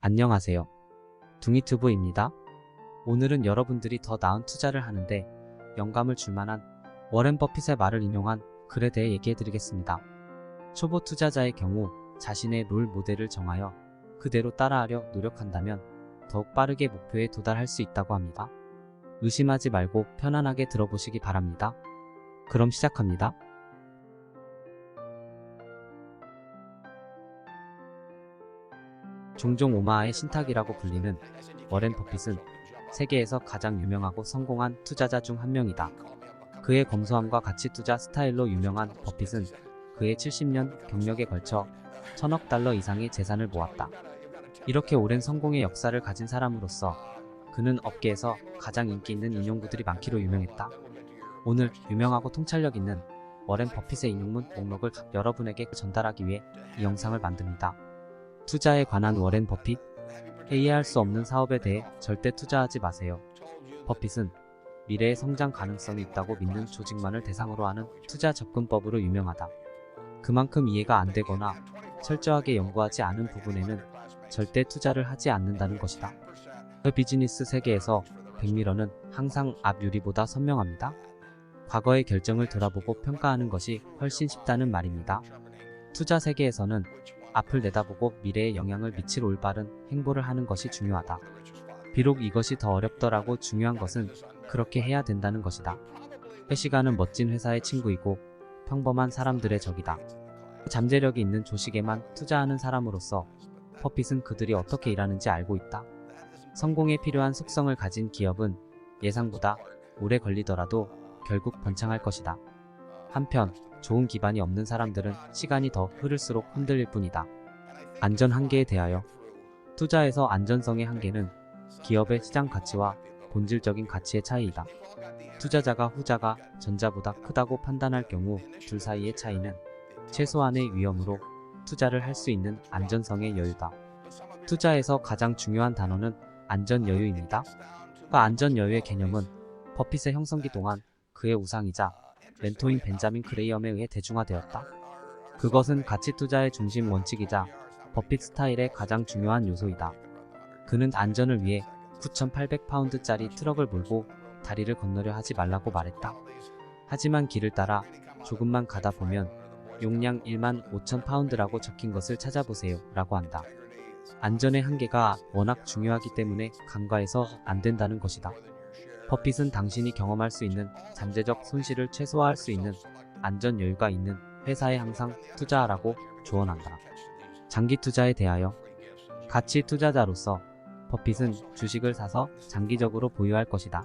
안녕하세요. 둥이튜브입니다. 오늘은 여러분들이 더 나은 투자를 하는데 영감을 줄 만한 워렌 버핏의 말을 인용한 글에 대해 얘기해드리겠습니다. 초보 투자자의 경우 자신의 롤 모델을 정하여 그대로 따라하려 노력한다면 더욱 빠르게 목표에 도달할 수 있다고 합니다. 의심하지 말고 편안하게 들어보시기 바랍니다. 그럼 시작합니다. 종종 오마하의 신탁이라고 불리는 워렌 버핏은 세계에서 가장 유명하고 성공한 투자자 중 한 명이다. 그의 검소함과 가치 투자 스타일로 유명한 버핏은 그의 70년 경력에 걸쳐 1000억 달러 이상의 재산을 모았다. 이렇게 오랜 성공의 역사를 가진 사람으로서 그는 업계에서 가장 인기 있는 인용구들이 많기로 유명했다. 오늘 유명하고 통찰력 있는 워렌 버핏의 인용문 목록을 여러분에게 전달하기 위해 이 영상을 만듭니다. 투자에 관한 워렌 버핏. 회의할 수 없는 사업에 대해 절대 투자하지 마세요. 버핏은 미래의 성장 가능성이 있다고 믿는 조직만을 대상으로 하는 투자 접근법으로 유명하다. 그만큼 이해가 안 되거나 철저하게 연구하지 않은 부분에는 절대 투자를 하지 않는다는 것이다. 그 비즈니스 세계에서 백미러는 항상 앞 유리보다 선명합니다. 과거의 결정을 돌아보고 평가하는 것이 훨씬 쉽다는 말입니다. 투자 세계에서는 앞을 내다보고 미래에 영향을 미칠 올바른 행보를 하는 것이 중요하다. 비록 이것이 더 어렵더라도 중요한 것은 그렇게 해야 된다는 것이다. 시간은 멋진 회사의 친구이고 평범한 사람들의 적이다. 잠재력이 있는 조직에만 투자하는 사람으로서 버핏은 그들이 어떻게 일하는지 알고 있다. 성공에 필요한 속성을 가진 기업은 예상보다 오래 걸리더라도 결국 번창할 것이다. 한편 좋은 기반이 없는 사람들은 시간이 더 흐를수록 흔들릴 뿐이다. 안전 한계에 대하여. 투자에서 안전성의 한계는 기업의 시장 가치와 본질적인 가치의 차이이다. 투자자가 후자가 전자보다 크다고 판단할 경우 둘 사이의 차이는 최소한의 위험으로 투자를 할 수 있는 안전성의 여유다. 투자에서 가장 중요한 단어는 안전 여유입니다. 그 안전 여유의 개념은 버핏의 형성기 동안 그의 우상이자 멘토인 벤자민 그레이엄에 의해 대중화되었다. 그것은 가치 투자의 중심 원칙이자 버핏 스타일의 가장 중요한 요소이다. 그는 안전을 위해 9,800파운드짜리 트럭을 몰고 다리를 건너려 하지 말라고 말했다. 하지만 길을 따라 조금만 가다 보면 용량 15,000파운드라고 적힌 것을 찾아보세요 라고 한다. 안전의 한계가 워낙 중요하기 때문에 간과해서 안 된다는 것이다. 버핏은 당신이 경험할 수 있는 잠재적 손실을 최소화할 수 있는 안전 여유가 있는 회사에 항상 투자하라고 조언한다. 장기 투자에 대하여. 가치 투자자로서 버핏은 주식을 사서 장기적으로 보유할 것이다.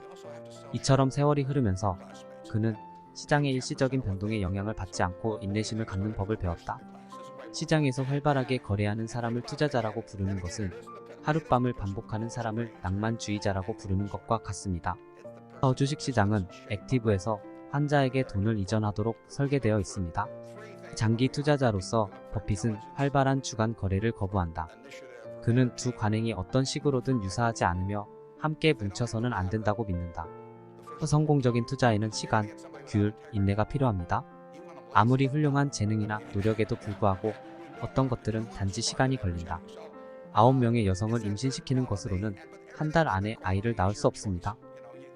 이처럼 세월이 흐르면서 그는 시장의 일시적인 변동에 영향을 받지 않고 인내심을 갖는 법을 배웠다. 시장에서 활발하게 거래하는 사람을 투자자라고 부르는 것은 하룻밤을 반복하는 사람을 낭만주의자라고 부르는 것과 같습니다. 주식시장은 액티브에서 환자에게 돈을 이전하도록 설계되어 있습니다. 장기 투자자로서 버핏은 활발한 주간 거래를 거부한다. 그는 두 관행이 어떤 식으로든 유사하지 않으며 함께 뭉쳐서는 안 된다고 믿는다. 성공적인 투자에는 시간, 규율, 인내가 필요합니다. 아무리 훌륭한 재능이나 노력에도 불구하고 어떤 것들은 단지 시간이 걸린다. 9명의 여성을 임신시키는 것으로는 한 달 안에 아이를 낳을 수 없습니다.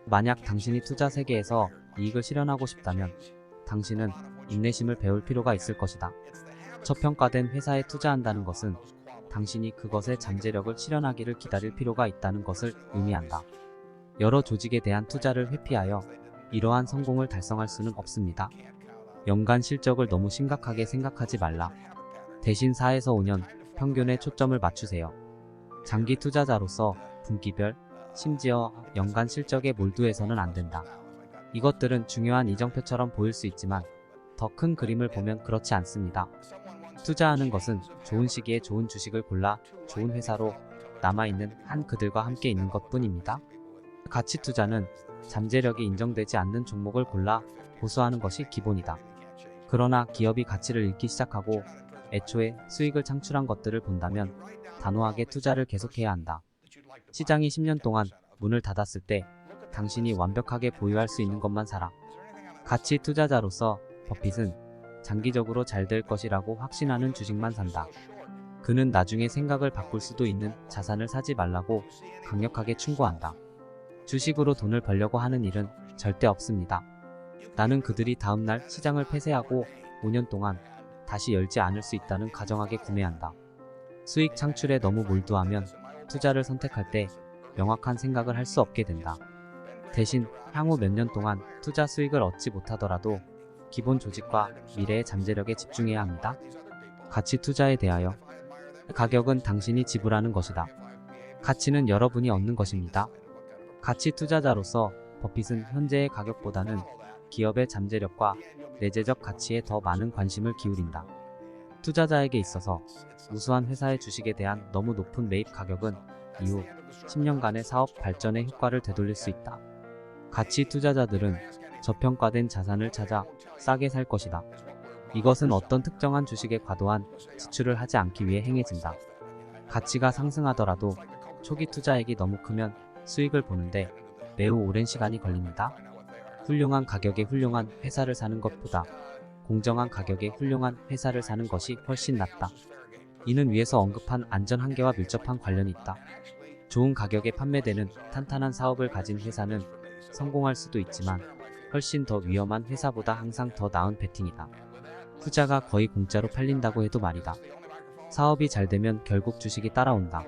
만약 당신이 투자 세계에서 이익을 실현하고 싶다면 당신은 인내심을 배울 필요가 있을 것이다. 저평가된 회사에 투자한다는 것은 당신이 그것의 잠재력을 실현하기를 기다릴 필요가 있다는 것을 의미한다. 여러 조직에 대한 투자를 회피하여 이러한 성공을 달성할 수는 없습니다. 연간 실적을 너무 심각하게 생각하지 말라. 대신 4에서 5년 평균에 초점을 맞추세요. 장기 투자자로서 분기별, 심지어 연간 실적에 몰두해서는 안 된다. 이것들은 중요한 이정표처럼 보일 수 있지만 더 큰 그림을 보면 그렇지 않습니다. 투자하는 것은 좋은 시기에 좋은 주식을 골라 좋은 회사로 남아있는 한 그들과 함께 있는 것 뿐입니다. 가치 투자는 잠재력이 인정되지 않는 종목을 골라 고수하는 것이 기본이다. 그러나 기업이 가치를 잃기 시작하고 애초에 수익을 창출한 것들을 본다면 단호하게 투자를 계속해야 한다. 시장이 10년 동안 문을 닫았을 때 당신이 완벽하게 보유할 수 있는 것만 사라. 가치 투자자로서 버핏은 장기적으로 잘 될 것이라고 확신하는 주식만 산다. 그는 나중에 생각을 바꿀 수도 있는 자산을 사지 말라고 강력하게 충고한다. 주식으로 돈을 벌려고 하는 일은 절대 없습니다. 나는 그들이 다음날 시장을 폐쇄하고 5년 동안 다시 열지 않을 수 있다는 가정하에 구매한다. 수익 창출에 너무 몰두하면 투자를 선택할 때 명확한 생각을 할 수 없게 된다. 대신 향후 몇 년 동안 투자 수익을 얻지 못하더라도 기본 조직과 미래의 잠재력에 집중해야 합니다. 가치 투자에 대하여 가격은 당신이 지불하는 것이다. 가치는 여러분이 얻는 것입니다. 가치 투자자로서 버핏은 현재의 가격보다는 기업의 잠재력과 내재적 가치에 더 많은 관심을 기울인다. 투자자에게 있어서 우수한 회사의 주식에 대한 너무 높은 매입 가격은 이후 10년간의 사업 발전의 효과를 되돌릴 수 있다. 가치 투자자들은 저평가된 자산을 찾아 싸게 살 것이다. 이것은 어떤 특정한 주식에 과도한 지출을 하지 않기 위해 행해진다. 가치가 상승하더라도 초기 투자액이 너무 크면 수익을 보는데 매우 오랜 시간이 걸립니다. 훌륭한 가격에 훌륭한 회사를 사는 것보다 공정한 가격에 훌륭한 회사를 사는 것이 훨씬 낫다. 이는 위에서 언급한 안전 한계와 밀접한 관련이 있다. 좋은 가격에 판매되는 탄탄한 사업을 가진 회사는 성공할 수도 있지만 훨씬 더 위험한 회사보다 항상 더 나은 베팅이다. 투자가 거의 공짜로 팔린다고 해도 말이다. 사업이 잘 되면 결국 주식이 따라온다.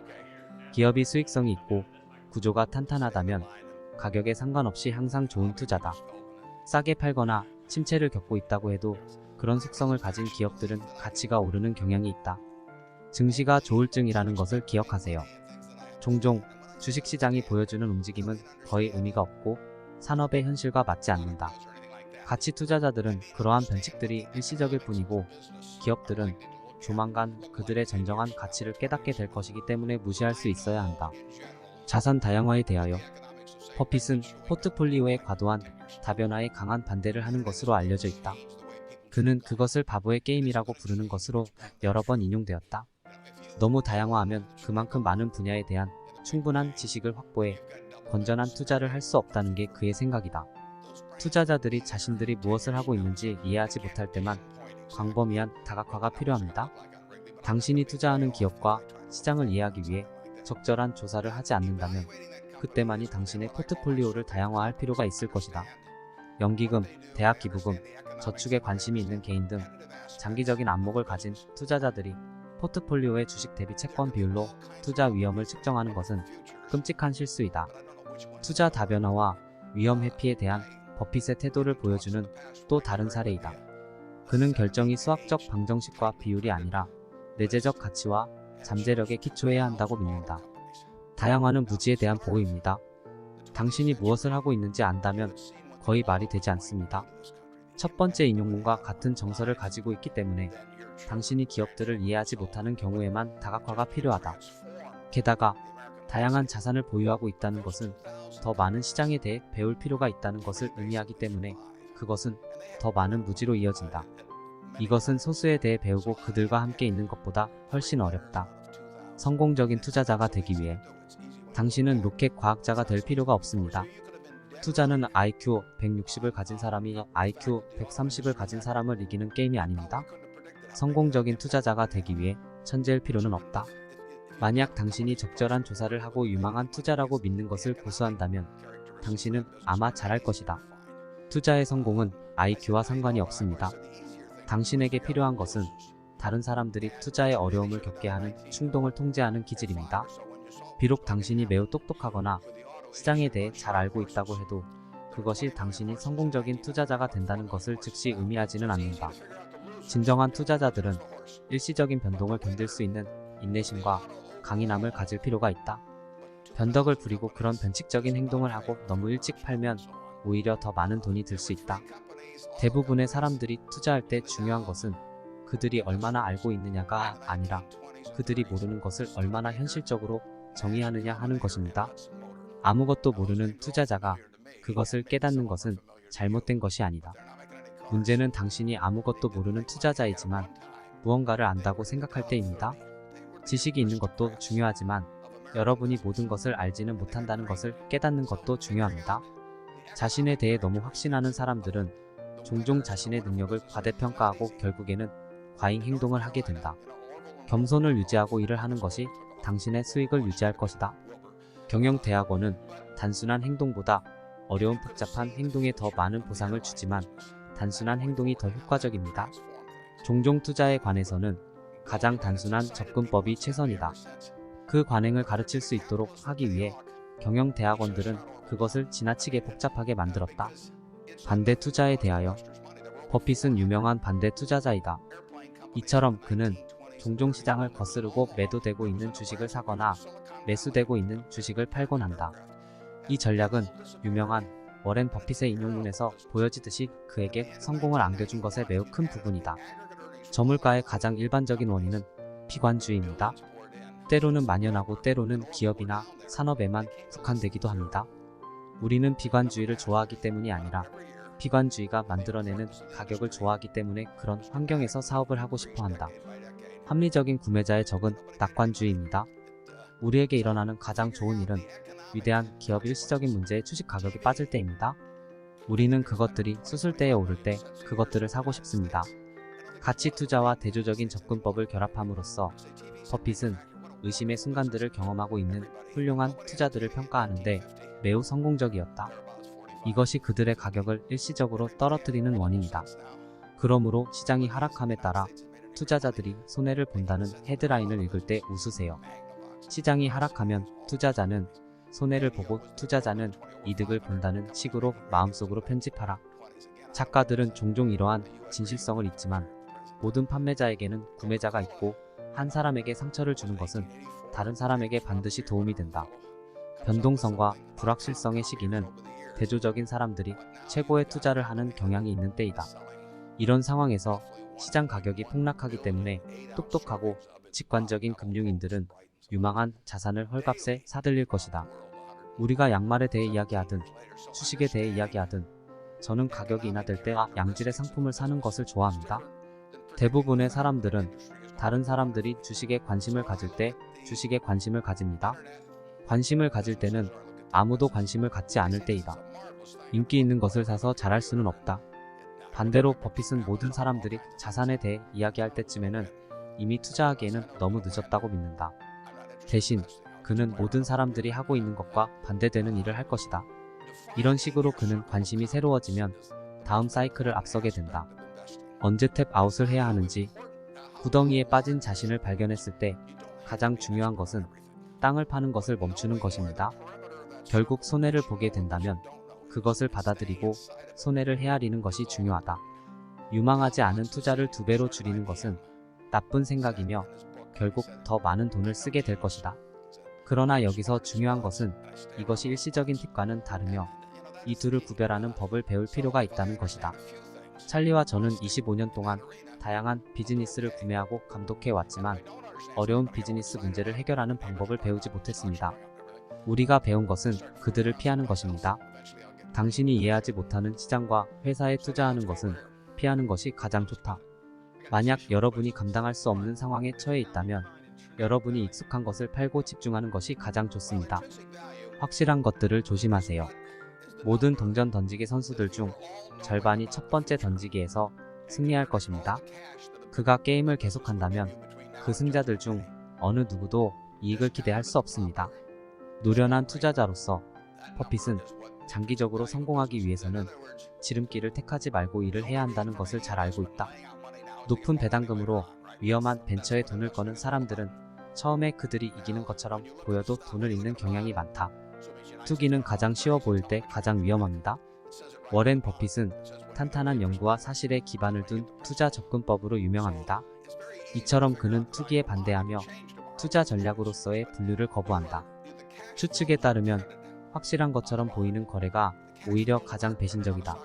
기업이 수익성이 있고 구조가 탄탄하다면 가격에 상관없이 항상 좋은 투자다. 싸게 팔거나 침체를 겪고 있다고 해도 그런 속성을 가진 기업들은 가치가 오르는 경향이 있다. 증시가 조울증이라는 것을 기억하세요. 종종 주식시장이 보여주는 움직임은 거의 의미가 없고 산업의 현실과 맞지 않는다. 가치 투자자들은 그러한 변칙들이 일시적일 뿐이고 기업들은 조만간 그들의 진정한 가치를 깨닫게 될 것이기 때문에 무시할 수 있어야 한다. 자산 다양화에 대하여 버핏은 포트폴리오의 과도한 다변화에 강한 반대를 하는 것으로 알려져 있다. 그는 그것을 바보의 게임이라고 부르는 것으로 여러 번 인용되었다. 너무 다양화하면 그만큼 많은 분야에 대한 충분한 지식을 확보해 건전한 투자를 할 수 없다는 게 그의 생각이다. 투자자들이 자신들이 무엇을 하고 있는지 이해하지 못할 때만 광범위한 다각화가 필요합니다. 당신이 투자하는 기업과 시장을 이해하기 위해 적절한 조사를 하지 않는다면 그때만이 당신의 포트폴리오를 다양화할 필요가 있을 것이다. 연기금, 대학 기부금, 저축에 관심이 있는 개인 등 장기적인 안목을 가진 투자자들이 포트폴리오의 주식 대비 채권 비율로 투자 위험을 측정하는 것은 끔찍한 실수이다. 투자 다변화와 위험 회피에 대한 버핏의 태도를 보여주는 또 다른 사례이다. 그는 결정이 수학적 방정식과 비율이 아니라 내재적 가치와 잠재력에 기초해야 한다고 믿는다. 다양화는 무지에 대한 보호입니다. 당신이 무엇을 하고 있는지 안다면 거의 말이 되지 않습니다. 첫 번째 인용문과 같은 정서를 가지고 있기 때문에 당신이 기업들을 이해하지 못하는 경우에만 다각화가 필요하다. 게다가 다양한 자산을 보유하고 있다는 것은 더 많은 시장에 대해 배울 필요가 있다는 것을 의미하기 때문에 그것은 더 많은 무지로 이어진다. 이것은 소수에 대해 배우고 그들과 함께 있는 것보다 훨씬 어렵다. 성공적인 투자자가 되기 위해 당신은 로켓 과학자가 될 필요가 없습니다. 투자는 IQ 160을 가진 사람이 IQ 130을 가진 사람을 이기는 게임이 아닙니다. 성공적인 투자자가 되기 위해 천재일 필요는 없다. 만약 당신이 적절한 조사를 하고 유망한 투자라고 믿는 것을 고수한다면 당신은 아마 잘할 것이다. 투자의 성공은 IQ와 상관이 없습니다. 당신에게 필요한 것은 다른 사람들이 투자의 어려움을 겪게 하는 충동을 통제하는 기질입니다. 비록 당신이 매우 똑똑하거나 시장에 대해 잘 알고 있다고 해도 그것이 당신이 성공적인 투자자가 된다는 것을 즉시 의미하지는 않는다. 진정한 투자자들은 일시적인 변동을 견딜 수 있는 인내심과 강인함을 가질 필요가 있다. 변덕을 부리고 그런 변칙적인 행동을 하고 너무 일찍 팔면 오히려 더 많은 돈이 들 수 있다. 대부분의 사람들이 투자할 때 중요한 것은 그들이 얼마나 알고 있느냐가 아니라 그들이 모르는 것을 얼마나 현실적으로 정의하느냐 하는 것입니다. 아무것도 모르는 투자자가 그것을 깨닫는 것은 잘못된 것이 아니다. 문제는 당신이 아무것도 모르는 투자자이지만 무언가를 안다고 생각할 때입니다. 지식이 있는 것도 중요하지만 여러분이 모든 것을 알지는 못한다는 것을 깨닫는 것도 중요합니다. 자신에 대해 너무 확신하는 사람들은 종종 자신의 능력을 과대평가하고 결국에는 과잉 행동을 하게 된다. 겸손을 유지하고 일을 하는 것이 당신의 수익을 유지할 것이다. 경영대학원은 단순한 행동보다 어려운 복잡한 행동에 더 많은 보상을 주지만 단순한 행동이 더 효과적입니다. 종종 투자에 관해서는 가장 단순한 접근법이 최선이다. 그 관행을 가르칠 수 있도록 하기 위해 경영대학원들은 그것을 지나치게 복잡하게 만들었다. 반대 투자에 대하여 버핏은 유명한 반대 투자자이다. 이처럼 그는 종종 시장을 거스르고 매도되고 있는 주식을 사거나 매수되고 있는 주식을 팔곤 한다. 이 전략은 유명한 워렌 버핏의 인용문에서 보여지듯이 그에게 성공을 안겨준 것에 매우 큰 부분이다. 저물가의 가장 일반적인 원인은 비관주의입니다. 때로는 만연하고 때로는 기업이나 산업에만 국한되기도 합니다. 우리는 비관주의를 좋아하기 때문이 아니라 비관주의가 만들어내는 가격을 좋아하기 때문에 그런 환경에서 사업을 하고 싶어 한다. 합리적인 구매자의 적은 낙관주의입니다. 우리에게 일어나는 가장 좋은 일은 위대한 기업 일시적인 문제에 주식 가격이 빠질 때입니다. 우리는 그것들이 수술대에 오를 때 그것들을 사고 싶습니다. 가치 투자와 대조적인 접근법을 결합함으로써 버핏은 의심의 순간들을 경험하고 있는 훌륭한 투자들을 평가하는데 매우 성공적이었다. 이것이 그들의 가격을 일시적으로 떨어뜨리는 원인이다. 그러므로 시장이 하락함에 따라 투자자들이 손해를 본다는 헤드라인을 읽을 때 웃으세요. 시장이 하락하면 투자자는 손해를 보고 투자자는 이득을 본다는 식으로 마음속으로 편집하라. 작가들은 종종 이러한 진실성을 잊지만 모든 판매자에게는 구매자가 있고 한 사람에게 상처를 주는 것은 다른 사람에게 반드시 도움이 된다. 변동성과 불확실성의 시기는 대조적인 사람들이 최고의 투자를 하는 경향이 있는 때이다. 이런 상황에서 시장 가격이 폭락하기 때문에 똑똑하고 직관적인 금융인들은 유망한 자산을 헐값에 사들일 것이다. 우리가 양말에 대해 이야기하든 주식에 대해 이야기하든 저는 가격이 인하될 때 양질의 상품을 사는 것을 좋아합니다. 대부분의 사람들은 다른 사람들이 주식에 관심을 가질 때 주식에 관심을 가집니다. 관심을 가질 때는 아무도 관심을 갖지 않을 때이다. 인기 있는 것을 사서 잘할 수는 없다. 반대로 버핏은 모든 사람들이 자산에 대해 이야기할 때쯤에는 이미 투자하기에는 너무 늦었다고 믿는다. 대신 그는 모든 사람들이 하고 있는 것과 반대되는 일을 할 것이다. 이런 식으로 그는 관심이 새로워지면 다음 사이클을 앞서게 된다. 언제 탭아웃을 해야 하는지, 구덩이에 빠진 자신을 발견했을 때 가장 중요한 것은 땅을 파는 것을 멈추는 것입니다. 결국 손해를 보게 된다면 그것을 받아들이고 손해를 헤아리는 것이 중요하다. 유망하지 않은 투자를 2배로 줄이는 것은 나쁜 생각이며 결국 더 많은 돈을 쓰게 될 것이다. 그러나 여기서 중요한 것은 이것이 일시적인 팁과는 다르며 이 둘을 구별하는 법을 배울 필요가 있다는 것이다. 찰리와 저는 25년 동안 다양한 비즈니스를 구매하고 감독해 왔지만 어려운 비즈니스 문제를 해결하는 방법을 배우지 못했습니다. 우리가 배운 것은 그들을 피하는 것입니다. 당신이 이해하지 못하는 시장과 회사에 투자하는 것은 피하는 것이 가장 좋다. 만약 여러분이 감당할 수 없는 상황에 처해 있다면 여러분이 익숙한 것을 팔고 집중하는 것이 가장 좋습니다. 확실한 것들을 조심하세요. 모든 동전 던지기 선수들 중 절반이 첫 번째 던지기에서 승리할 것입니다. 그가 게임을 계속한다면 그 승자들 중 어느 누구도 이익을 기대할 수 없습니다. 노련한 투자자로서 버핏은 장기적으로 성공하기 위해서는 지름길을 택하지 말고 일을 해야 한다는 것을 잘 알고 있다. 높은 배당금으로 위험한 벤처에 돈을 거는 사람들은 처음에 그들이 이기는 것처럼 보여도 돈을 잃는 경향이 많다. 투기는 가장 쉬워 보일 때 가장 위험합니다. 워렌 버핏은 탄탄한 연구와 사실에 기반을 둔 투자 접근법으로 유명합니다. 이처럼 그는 투기에 반대하며 투자 전략으로서의 분류를 거부한다. 추측에 따르면 확실한 것처럼 보이는 거래가 오히려 가장 배신적이다.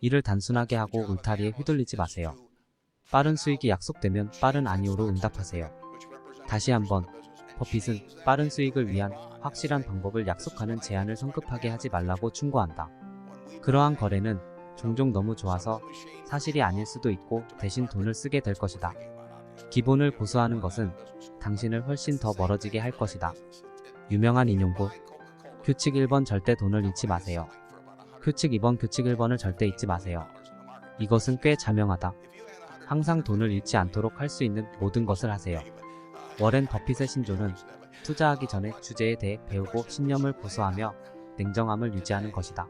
이를 단순하게 하고 울타리에 휘둘리지 마세요. 빠른 수익이 약속되면 빠른 아니오로 응답하세요. 다시 한번, 버핏은 빠른 수익을 위한 확실한 방법을 약속하는 제안을 성급하게 하지 말라고 충고한다. 그러한 거래는 종종 너무 좋아서 사실이 아닐 수도 있고 대신 돈을 쓰게 될 것이다. 기본을 고수하는 것은 당신을 훨씬 더 멀어지게 할 것이다. 유명한 인용구. 규칙 1번 절대 돈을 잃지 마세요. 규칙 2번 규칙 1번을 절대 잊지 마세요. 이것은 꽤 자명하다. 항상 돈을 잃지 않도록 할 수 있는 모든 것을 하세요. 워렌 버핏의 신조는 투자하기 전에 주제에 대해 배우고 신념을 고수하며 냉정함을 유지하는 것이다.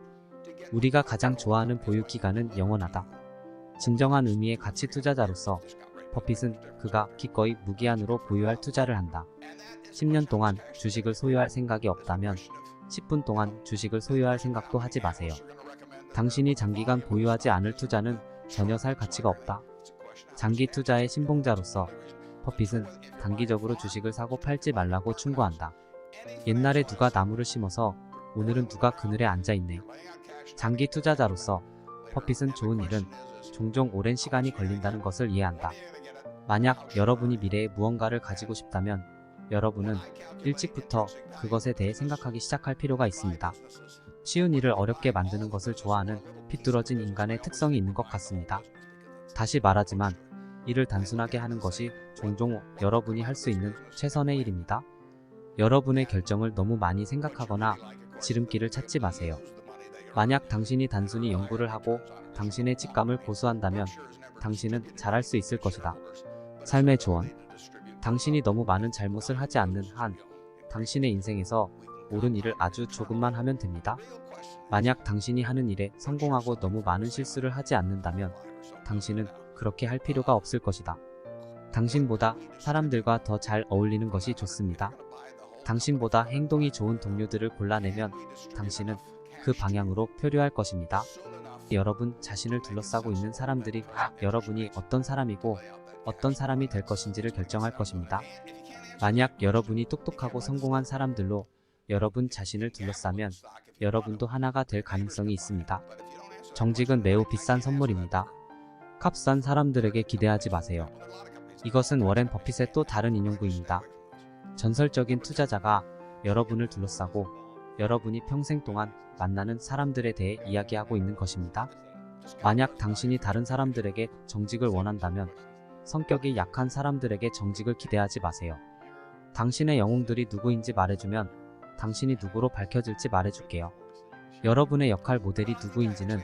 우리가 가장 좋아하는 보유 기간은 영원하다. 진정한 의미의 가치 투자자로서 버핏은 그가 기꺼이 무기한으로 보유할 투자를 한다. 10년 동안 주식을 소유할 생각이 없다면 10분 동안 주식을 소유할 생각도 하지 마세요. 당신이 장기간 보유하지 않을 투자는 전혀 살 가치가 없다. 장기 투자의 신봉자로서 버핏은 단기적으로 주식을 사고 팔지 말라고 충고한다. 옛날에 누가 나무를 심어서 오늘은 누가 그늘에 앉아있네. 장기 투자자로서 버핏은 좋은 일은 종종 오랜 시간이 걸린다는 것을 이해한다. 만약 여러분이 미래에 무언가를 가지고 싶다면 여러분은 일찍부터 그것에 대해 생각하기 시작할 필요가 있습니다. 쉬운 일을 어렵게 만드는 것을 좋아하는 비뚤어진 인간의 특성이 있는 것 같습니다. 다시 말하지만 일을 단순하게 하는 것이 종종 여러분이 할 수 있는 최선의 일입니다. 여러분의 결정을 너무 많이 생각하거나 지름길을 찾지 마세요. 만약 당신이 단순히 연구를 하고 당신의 직감을 고수한다면 당신은 잘할 수 있을 것이다. 삶의 조언. 당신이 너무 많은 잘못을 하지 않는 한 당신의 인생에서 옳은 일을 아주 조금만 하면 됩니다. 만약 당신이 하는 일에 성공하고 너무 많은 실수를 하지 않는다면 당신은 그렇게 할 필요가 없을 것이다. 당신보다 사람들과 더 잘 어울리는 것이 좋습니다. 당신보다 행동이 좋은 동료들을 골라내면 당신은 그 방향으로 표류할 것입니다. 여러분 자신을 둘러싸고 있는 사람들이 여러분이 어떤 사람이고 어떤 사람이 될 것인지를 결정할 것입니다. 만약 여러분이 똑똑하고 성공한 사람들로 여러분 자신을 둘러싸면 여러분도 하나가 될 가능성이 있습니다. 정직은 매우 비싼 선물입니다. 값싼 사람들에게 기대하지 마세요. 이것은 워렌 버핏의 또 다른 인용구입니다. 전설적인 투자자가 여러분을 둘러싸고 여러분이 평생 동안 만나는 사람들에 대해 이야기하고 있는 것입니다. 만약 당신이 다른 사람들에게 정직을 원한다면 성격이 약한 사람들에게 정직을 기대하지 마세요. 당신의 영웅들이 누구인지 말해주면 당신이 누구로 밝혀질지 말해줄게요. 여러분의 역할 모델이 누구인지는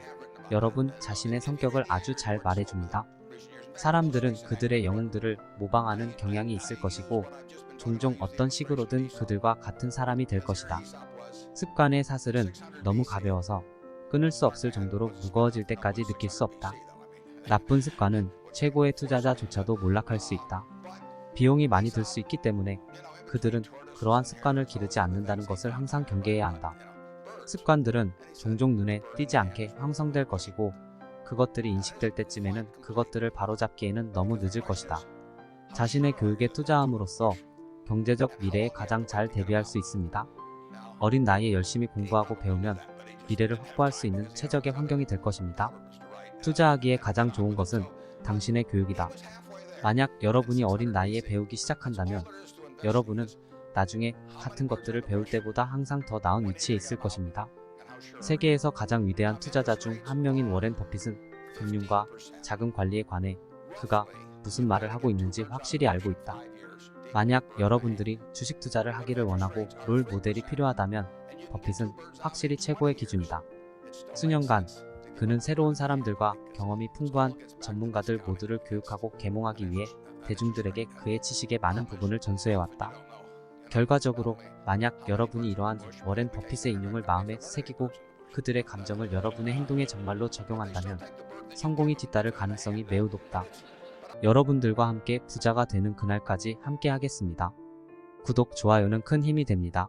여러분 자신의 성격을 아주 잘 말해줍니다. 사람들은 그들의 영웅들을 모방하는 경향이 있을 것이고 종종 어떤 식으로든 그들과 같은 사람이 될 것이다. 습관의 사슬은 너무 가벼워서 끊을 수 없을 정도로 무거워질 때까지 느낄 수 없다. 나쁜 습관은 최고의 투자자조차도 몰락할 수 있다. 비용이 많이 들 수 있기 때문에 그들은 그러한 습관을 기르지 않는다는 것을 항상 경계해야 한다. 습관들은 종종 눈에 띄지 않게 형성될 것이고 그것들이 인식될 때쯤에는 그것들을 바로잡기에는 너무 늦을 것이다. 자신의 교육에 투자함으로써 경제적 미래에 가장 잘 대비할 수 있습니다. 어린 나이에 열심히 공부하고 배우면 미래를 확보할 수 있는 최적의 환경이 될 것입니다. 투자하기에 가장 좋은 것은 당신의 교육이다. 만약 여러분이 어린 나이에 배우기 시작한다면 여러분은 나중에 같은 것들을 배울 때보다 항상 더 나은 위치에 있을 것입니다. 세계에서 가장 위대한 투자자 중 한 명인 워렌 버핏은 금융과 자금 관리에 관해 그가 무슨 말을 하고 있는지 확실히 알고 있다. 만약 여러분들이 주식 투자를 하기를 원하고 롤 모델이 필요하다면 버핏은 확실히 최고의 기준이다. 수년간 그는 새로운 사람들과 경험이 풍부한 전문가들 모두를 교육하고 계몽하기 위해 대중들에게 그의 지식의 많은 부분을 전수해왔다. 결과적으로 만약 여러분이 이러한 워렌 버핏의 인용을 마음에 새기고 그들의 감정을 여러분의 행동에 정말로 적용한다면 성공이 뒤따를 가능성이 매우 높다. 여러분들과 함께 부자가 되는 그날까지 함께 하겠습니다. 구독, 좋아요는 큰 힘이 됩니다.